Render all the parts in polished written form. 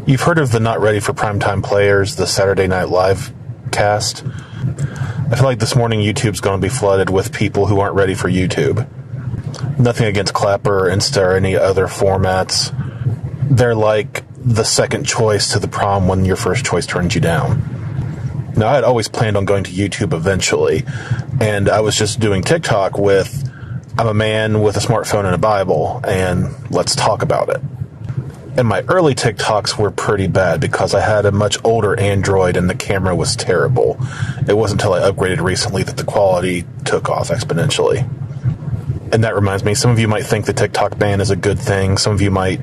You've heard of the Not Ready for Primetime Players, the Saturday Night Live cast? I feel like this morning YouTube's going to be flooded with people who aren't ready for YouTube. Nothing against Clapper, Insta, or any other formats. They're like the second choice to the prom when your first choice turns you down. Now, I had always planned on going to YouTube eventually, and I was just doing TikTok with, I'm a man with a smartphone and a Bible, and let's talk about it. And my early TikToks were pretty bad because I had a much older Android and the camera was terrible. It wasn't until I upgraded recently that the quality took off exponentially. And that reminds me, some of you might think the TikTok ban is a good thing. Some of you might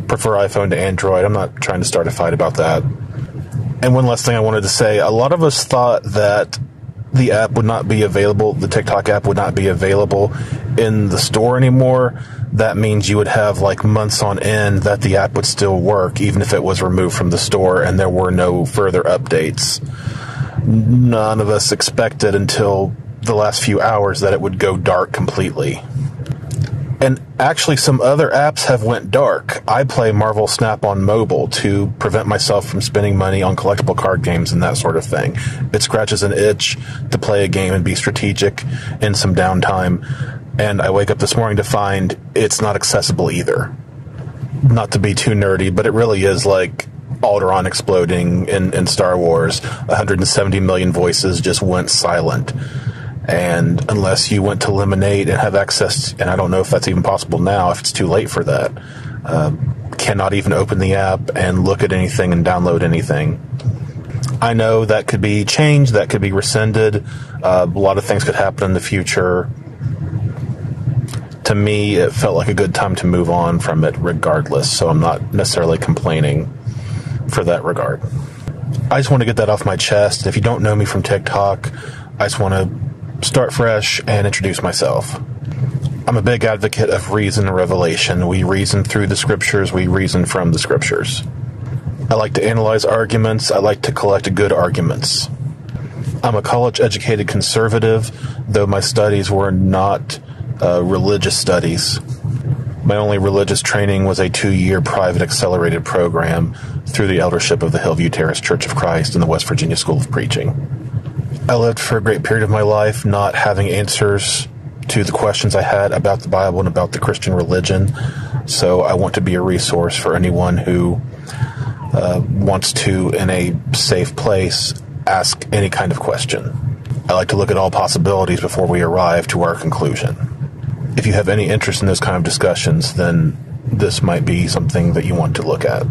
prefer iPhone to Android. I'm not trying to start a fight about that. And one last thing I wanted to say, a lot of us thought that the app would not be available, the TikTok app would not be available in the store anymore. That means you would have like months on end that the app would still work, even if it was removed from the store and there were no further updates. None of us expected until the last few hours that it would go dark completely. And actually, some other apps have went dark. I play Marvel Snap on mobile to prevent myself from spending money on collectible card games and that sort of thing. It scratches an itch to play a game and be strategic in some downtime. And I wake up this morning to find it's not accessible either. Not to be too nerdy, but it really is like Alderaan exploding in Star Wars. 170 million voices just went silent. And unless you went to Lemonade and have access, and I don't know if that's even possible now, if it's too late for that, cannot even open the app and look at anything and download anything. I know that could be changed, that could be rescinded. A lot of things could happen in the future. To me, it felt like a good time to move on from it regardless, so I'm not necessarily complaining for that regard. I just want to get that off my chest. If you don't know me from TikTok, I just want to start fresh and introduce myself. I'm a big advocate of reason and revelation. We reason through the scriptures, we reason from the scriptures. I like to analyze arguments, I like to collect good arguments. I'm a college-educated conservative, though my studies were not religious studies. My only religious training was a 2-year private accelerated program through the eldership of the Hillview Terrace Church of Christ in the West Virginia School of Preaching. I lived for a great period of my life not having answers to the questions I had about the Bible and about the Christian religion, so I want to be a resource for anyone who wants to, in a safe place, ask any kind of question. I like to look at all possibilities before we arrive to our conclusion. If you have any interest in those kind of discussions, then this might be something that you want to look at.